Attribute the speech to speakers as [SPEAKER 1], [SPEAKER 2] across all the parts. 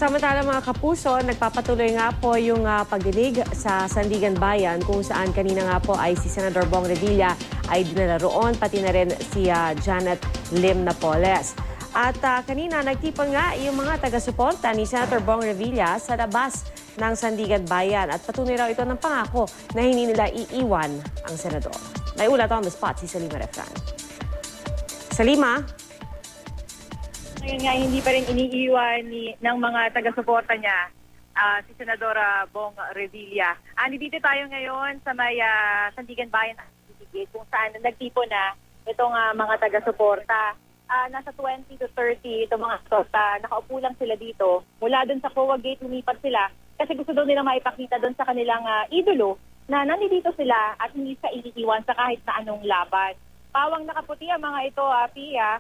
[SPEAKER 1] Samantala mga kapuso, nagpapatuloy nga po yung pagdinig sa Sandigan Bayan kung saan kanina nga po ay si Senador Bong Revilla ay dinala roon, pati na rin si Janet Lim Napoles. At kanina nagtipon nga yung mga taga-suporta ni Senator Bong Revilla sa labas ng Sandigan Bayan at patunay raw ito ng pangako na hindi nila iiwan ang senador. May ulat on the spot si Salima Refran. Salima?
[SPEAKER 2] Ngayon nga, hindi pa rin iniiwan ng mga taga-suporta niya si Senadora Bong Revilla. Dito tayo ngayon sa may Sandigan Bayan kung saan nagtipo na itong mga taga-suporta. Nasa 20 to 30 itong mga suporta. Nakaupo lang sila dito. Mula doon sa COA gate, lumipat sila kasi gusto daw nila maipakita doon sa kanilang idolo na nandito sila at hindi sa iniiwan sa kahit na anong laban. Pawang nakaputi ang mga ito, Pia.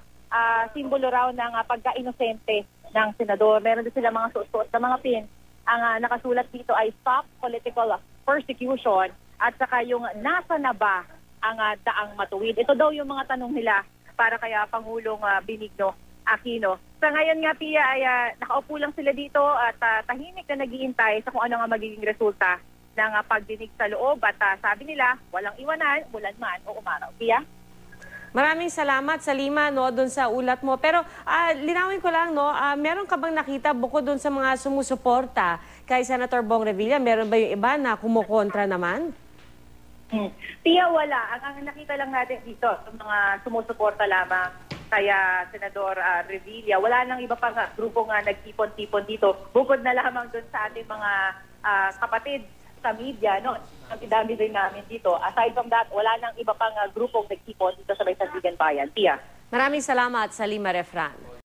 [SPEAKER 2] Simbolo raw ng pagka-inosente ng senador. Meron din sila mga suot-suot na mga pin. Ang nakasulat dito ay stop political persecution at saka yung nasa na ba ang daang matuwid. Ito daw yung mga tanong nila para kaya Pangulong Benigno Aquino. Sa ngayon nga, Pia, ay nakaupo lang sila dito at tahimik na naghihintay sa kung ano nga magiging resulta ng pagdinig sa loob. At sabi nila, walang iwanan, ulan man o umaraw. Pia?
[SPEAKER 1] Maraming salamat, Salima, no, doon sa ulat mo. Pero linawin ko lang, no, meron ka bang nakita bukod doon sa mga sumusuporta kay Senator Bong Revilla? Meron ba yung iba na kumukontra naman?
[SPEAKER 2] Pia, wala. Ang nakita lang natin dito, mga sumusuporta lamang kaya Senador Revilla. Wala nang iba pang grupo nga nagtipon-tipon dito. Bukod na lamang doon sa ating mga kapatid sa media, no? Ang dami rin namin dito. Aside from that, wala nang iba pang grupong nagtipon dito sa Sandigan Bayan. Pia.
[SPEAKER 1] Maraming salamat, Salima Refran.